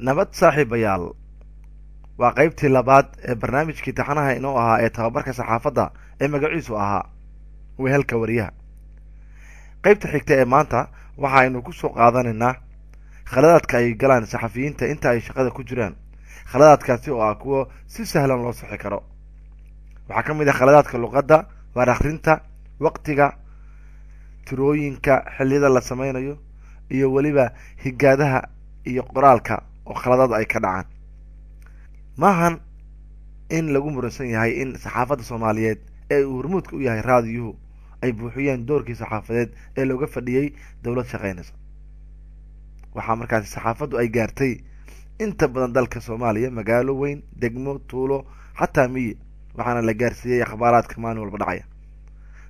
nabad saaxiibayaal waa qaybtii labaad ee barnaamijkii taxanaha inoo ahaa ee tababarka saxaafadda ee magaciisu ahaa wehelka wariyaha. qaybta xigta ee maanta waxaaynu ku soo qaadanaynaa khaladaadka ay galaan saxafiyiinta inta ay shaqada ku jiraan. khaladaadkaasi oo ah kuwo si sahlan loo sixi karo. waxaa ka mid ah khaladaadka luqadda, waar akhrinta, waqtiga, tirooyinka xilliyada la sameynayo, iyo weliba higaadaha iyo qoraalka oo khaladada ay ka dhacaan. maahan in lagu muransan yahay in saxaafadda soomaaliyeed ee uu hormuudka u yahay raadiyuhu ay buuxiyeen doorkii saxaafadeed ee looga fadhiyey dowlad shaqaynaysa. waxaa markaasi saxaafaddu ay gaartay inta badan dalka soomaaliya, magaalo weyn, degmo, tuulo, xataa miyi, waxaana la gaarsiiyey akhbaaraadka maalin walba dhacaya.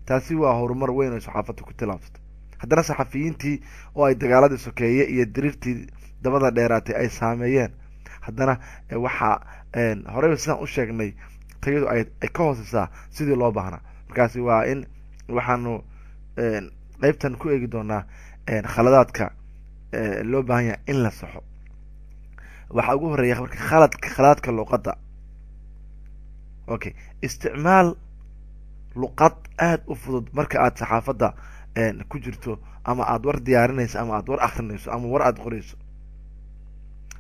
taasi waa horumar weyn oo saxaafaddu ku tilaabsato. haddana saxafiyiintii oo ay dagaaladii sokeeye iyo diriirtii dabada dheeraatay ay saameeyeen, haddana waxaa horeyba sidaan u sheegnay tayadu ay ka hooseysaa sidii loo baahnaa. markaasi waa in waxaanu qeybtan ku eegi doonaa khaladaadka loo baahan yahay in la saxo. waxaa ugu horeeya marka khaladaadka luqadda. okay, isticmaal luqad aada u fudud marka aada saxaafadda ku jirto, ama aada war diyaarinayso, ama aada war akrinayso, ama war aada qorayso.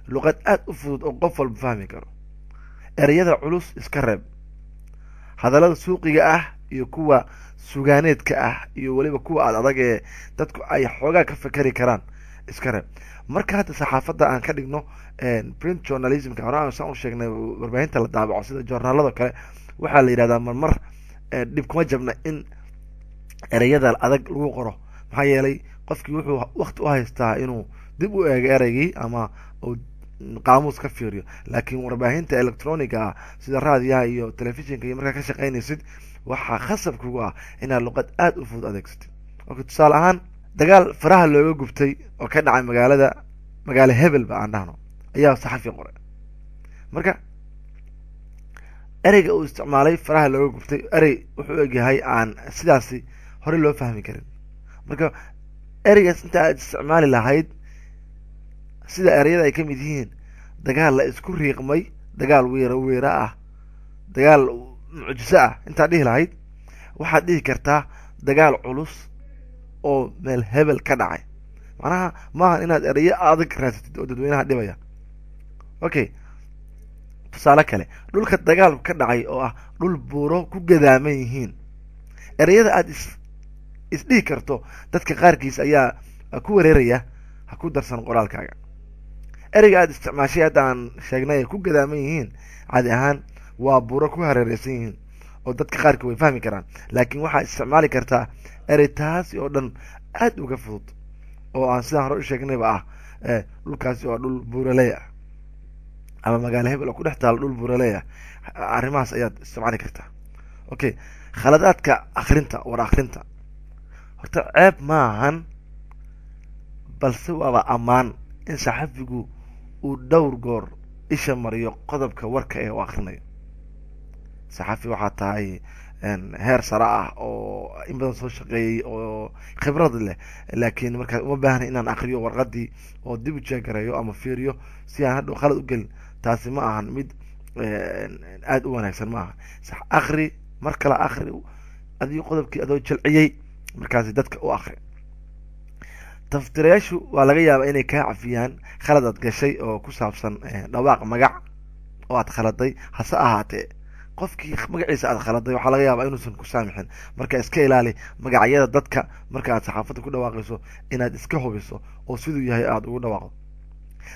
luqad aada u fudud oo qof walba fahmi karo. ereyada culus iska reeb. hadallada suuqiga ah iyo kuwa sugaaneedka ah iyo weliba kuwa aada adag ee dadku ay xoogaa ka fekeri karaan iska reeb. marka hadda saxaafadda aan ka dhigno print journalismka, hore aan saan u sheegnay warbaahinta la daabaco sida joornaalada kale, waxaa la yidhahdaa marmar dhib kuma jabna in ereyada adag lagu qoro. maxaa yeelay qofkii wuxuu wakti u haystaa inuu dib u eego ereygii ama uu qaamuus ka fiiriyo. laakiin warbaahinta electroniga ah sida raadiyaha iyo telefishinka iyo markaa ka shaqaynaysid, waxaa khasab kugu ah inaad luqad aada u fudud adeegsatid. okay, tusaale ahaan dagaal faraha looga gubtay oo ka dhacay magaalo hebel ba aan dhahno ayaa saxafi qoray. marka ereyga uu isticmaalay faraha looga gubtay erey wuxuu egyahay aan sidaasi hore loo fahmi karin. marka ereygaas inta aad isticmaali lahayd sida ereyada ay ka mid yihiin dagaal la isku riiqmay, dagaal weera ah, dagaal mucjiso ah, intaad dhihi lahayd waxaad dhihi kartaa dagaal culus oo meel hebel ka dhacay. macnaha maaha inaad ereyo adag raasatid oo dadweynaha dhibaya. okay, tusaale kale, dhulka dagaalku ka dhacay oo ah dhul buuro ku gadaaman yihiin. ereyada aada isdhihi karto dadka qaarkiis ayaa ku wareeraya, ha ku darsan qoraalkaaga. ereyga aada isticmaashay haddaan sheegnay ay ku gadaaman yihiin, caadi ahaan waa buuro ku hareereysan yihiin oo dadka qaarkii way fahmi karaan. laakiin waxaad isticmaali kartaa erey taasi oo dhan aada uga fudud oo aan sidaan hore u sheegnayba ah dhulkaasi oo dhul buuraley ah, ama magaalo hebel oo ku dhex taalo dhul buuraley ah. arrimahaas ayaad isticmaali kartaa. okay, khaladaadka akrinta, war akrinta. horta ceeb maahan, balse waaba ammaan in saxafigu uu dhowr goor isha mariyo qodobka warka ee uu akrinayo. saxafi waxaa tahay heer sare ah oo in badan soo shaqeeyey oo khibrad leh, laakiin markaa uma baahna inaan akriyo warqadii oo dib u jeegareeyo ama fiiriyo si aan hadhow khalad u gelin. taasi ma ahan mid aada u wanaagsan ma aha. sax akri, mar kale akri, adigo qodobkii adoo jalciyey markaasi dadka u akri. taftirayaashu waa laga yaabaa inay kaa cafiyaan khalad aad gashay oo ku saabsan dhawaaq magac oo aad khaladay. hase ahaatee qofkii magaciisa aad khaladay waxaa laga yaabaa inuusan ku saamixin. marka iska ilaali magacyada dadka marka aad saxaafadda ku dhawaaqayso, inaad iska hubiso oo siduu yahay aada ugu dhawaaqdo.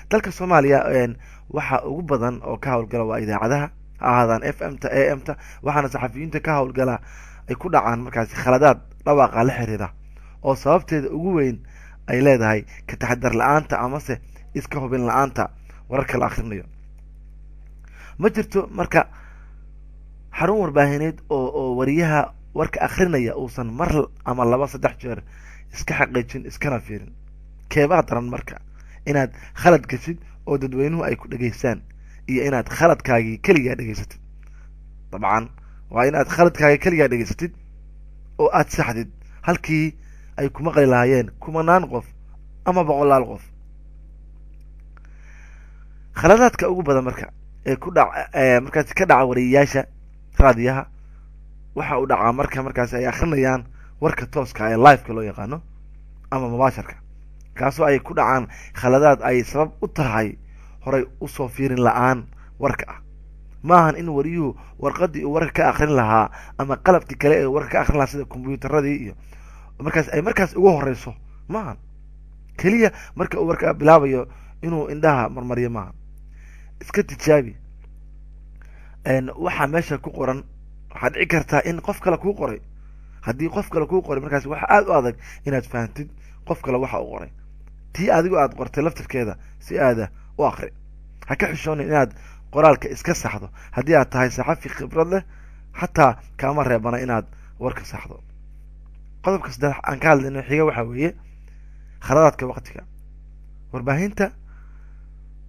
dalka soomaaliya waxa ugu badan oo ka howlgala waa idaacadaha, ha ahaadaan FM-ta, AM-ta. waxaana saxafiyiinta ka howlgala ay ku dhacaan markaasi khaladaad dhawaaqa la xiriira oo sababteeda ugu weyn ay leedahay ka taxadar la-aanta amase iska hubin la-aanta wararka la akrinayo. ma jirto marka xarun warbaahineed oo wariyaha warka akrinaya uusan mar ama laba saddex jeer iska xaqiijin, iskana fiirin. keebaa daran marka inaad khalad gashid oo dadweynuhu ay ku dhegaystaan, iyo inaad khaladkaagii keligaa dhegaysatid. dabcan waa inaad khaladkaaga keligaa dhegaysatid oo aada saxdid halkii ay ku maqli lahaayeen kumanaan qof ama 100 qof. khaladaadka ugu badan marka ee ku dhac markaas ka dhaca wariyayaasha raadiyaha waxa uu dhacaa markaas ay akhrinayaan warka tooska ee live-ka loo yaqaano ama mubaasharka, kaasoo ay ku dhacaan khaladaad ay sabab u tahay horay usoo fiirin la-aan warka ah. maahan in wariyuhu warqadii uu warka ka akrin lahaa ama qalabkii kale ee warka ka akrin lahaa sida kombiyuutaradii iyo markaas ugu horeyso, maahan keliya marka uu warka bilaabayo inuu indhaha marmariyo, maahan. iska tijaabi waxaa meesha ku qoran. waxaad dhici kartaa in qof kale kuu qoray. haddii qof kale kuu qoray markaas waxa aada u adag inaad fahantid qof kale waxa uu qoray. tii adigu aad qortay laftirkeeda si aada u akri. ha ka xishoonin inaad qoraalka iska saxdo haddii aad tahay saxafi khibrad leh, xataa kaama reebana inaad warka saxdo. qodobka saddex aan ka hadlayno xiga waxaa weeye khaladaadka waqtiga. warbaahinta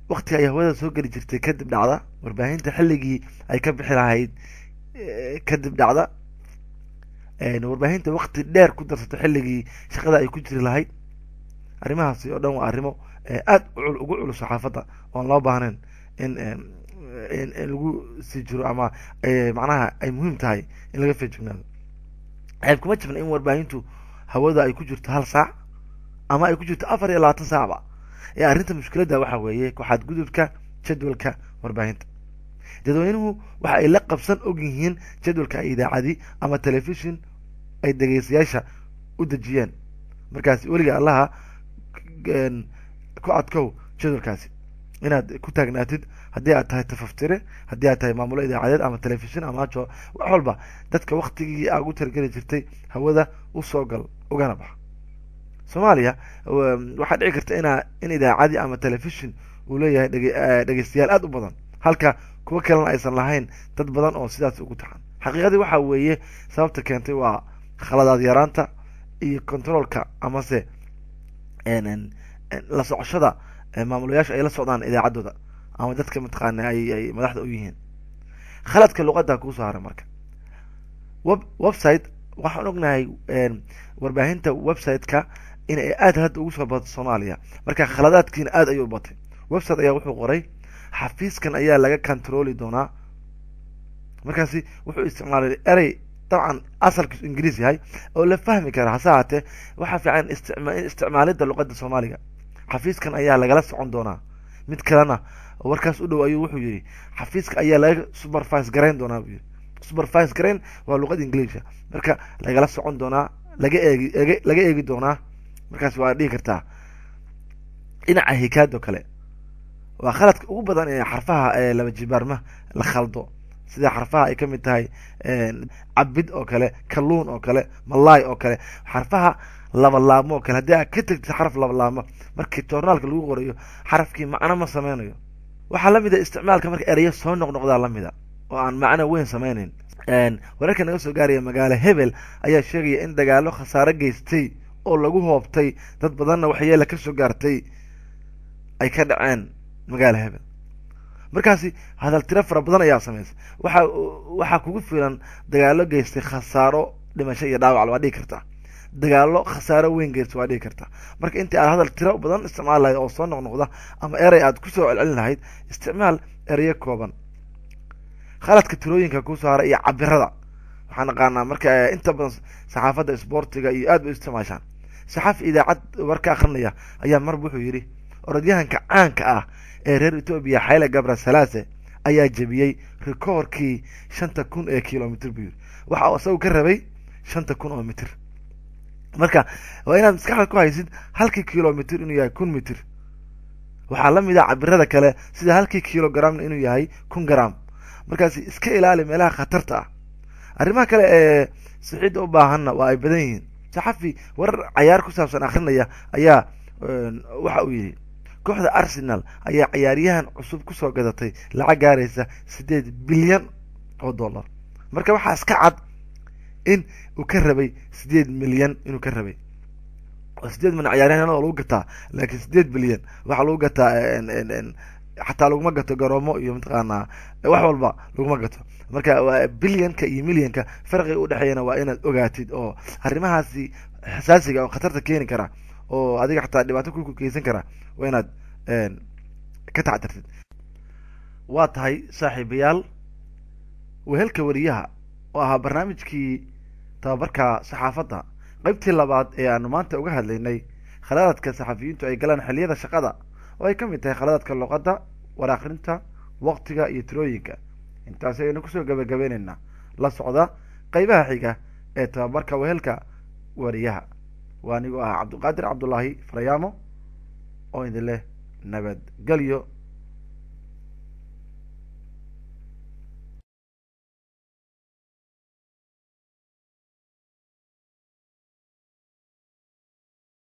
waqtiga ay hawada soo geli jirtay kadib dhacda. warbaahinta xilligii ay ka bixi lahayd kadib dhacda. warbaahinta waqti dheer ku darsato xilligii shaqada ay ku jiri lahayd. arrimahaasi oo dhan waa arrimo aada ugu culus saxaafadda oon loo baahnayn in lagu sii jiro ama macnaha ay muhiim tahay in laga feejignaado. ceeb kuma jibna in warbaahintu hawada ay ku jirto 1 saac ama ay ku jirto 24 saacba. arrinta mushkiladda waxa weeye waxaad gudubka jadwalka warbaahinta. dadweynuhu waxa ay la qabsan og yihiin jadwalka idaacadi ama telefishin ay dhageystayaasha u dejiyeen. markaas weliga allaha ku adkow jadwalkaasi inaad ku taagnaatid. haddii aad tahay tafaftire, haddii aad tahay maamulo idaacadeed ama telefishin ama ajo wax walba, dadka waqtigii aad ugu talageli jirtay hawada u soo gal ugana bax. soomaaliya waxaa dhici karta in idaacadii ama telefishin uu leeyahay dhegeystayaal aada u badan, halka kuwa kalena aysan lahayn dad badan oo sidaas ugu taxan. xaqiiqadii waxa weeye sababta keentay waa khaladaad yaraanta iyo controolka amase la socoshada maamulayaasha ay la socdaan idaacaddooda ama dadka mataqaana ay madaxda u yihiin. khaladka luqadda kuu soo haray marka website. waxaan ognahay warbaahinta website-ka in ay aada hadda ugu soo badato soomaaliya, marka khaladaadkiina aada ayuu batay. website ayaa wuxuu qoray xafiiskan ayaa laga controli doonaa. markaasi wuxuu isticmaalay erey dabcan asalkiisu ingiriis yahay oo la fahmi kara, hase haatee waxaa fiican isticmaalidda luqadda soomaaliga. xafiiskan ayaa lagala socon doonaa. mid kalena warkaas u dhow ayuu wuxuu yidhi xafiiska ayaa laga supervise garayn doonaa buu yidhi. supervise garayn waa luqada ingiliisha, marka lagala socon doonaa, laga eegi doonaa. markaas waa dhihi kartaa dhinaca hikaado kale waa khaladka ugu badan ee xarfaha laba jibaarma la khaldo, sida xarfaha ay ka mid tahay cabid oo kale, kalluun oo kale, malaay oo kale. xarfaha laba laamo oo kale haddii aad ka tagtid xaraf laba laamo markii joornaalka lagu qorayo xarafkii macno ma sameynayo. waxaa lamid a isticmaalka marka ereyo soo noqnoqdaa lamida oo aan macno weyn sameyneyn. wararka naga soo gaaraya magaalo hebel ayaa sheegaya in dagaalo khasaare geystay oo lagu hoobtay dad badanna waxyeela ka soo gaartay ay ka dhaceen magaalo hebel. markaasi hadal tiro fara badan ayaa sameysay. waxaa kugu filan dagaalo geystay khasaaro dhimasho iyo dhaawac waa dhihi kartaa. dagaalo khasaaro weyn geystay waa dhihi kartaa. marka intii aad hadal tiro badan isticmaal lahayd oo soo noqnoqda ama erey aad kusoo celcelin lahayd, isticmaal ereyo kooban. khaladka tirooyinka kusoo haray iyo cabirada. waxaan naqaanaa marka inta badan saxaafadda isboortiga iyo aad bay u isticmaashaan. saxafi idaacad warka akrinaya ayaa mar wuxuu yidhi orodyahanka caanka ah ee reer Ethiopia Haile Gebrselassie ayaa jebiyey rikoorkii 5,000 ee kilomitir buu yidhi. waxa uu isagu ka rabay 5,000 oo mitir. marka waa inaad maskaxda ku haysid halkii kilomitir inuu yahay 1,000 mitir. waxaa la mid ah cabirada kale sida halkii kilogram inuu yahay 1,000 gram. markaasi iska ilaali meelaha khatarta ah. arrimaha kale ee sixidda u baahanna waa ay badan yihiin. saxafi warar cayaar ku saabsan akhrinaya ayaa waxa uu yidhi kooxda Arsenal ayaa ciyaaryahan cusub ku soo gadatay lacag gaaraysa 8 bilyan oo dollar. marka waxaa iska cad in uu ka rabay 8 milyan inuu ka rabay. 8 milyan ciyaaryahan oo lagu gataa, laakiin 8 bilyan waxa lagu gataa xataa laguma gato garoomo iyo mataqaanaa wax walba laguma gato. marka waa bilyanka iyo milyanka farqiga u dhaxeeyana waa inaad ogaatid oo arrimahaasi xasaasiga oo khatarta keeni kara oo adiga xataa dhibaato ku geysan kara waa inaad ka taxadirtid. waa tahay saaxiibayaal wehelka wariyaha oo ahaa barnaamijkii tababarka saxaafadda qaybtii labaad ee aanu maanta uga hadlaynay khaladaadka saxafiyiintu ay galaan xilliyada shaqada oo ay ka mid tahay khaladaadka luqadda war akhrinta waqtiga iyo tirooyinka. intaasi ayaynu kusoo gabagabeynaynaa. la socda qaybaha xiga ee tababarka wehelka wariyaha. waa anigoo ah cabdiqaadir cabdulaahi farayaamo oo idin leh nabadgelyo.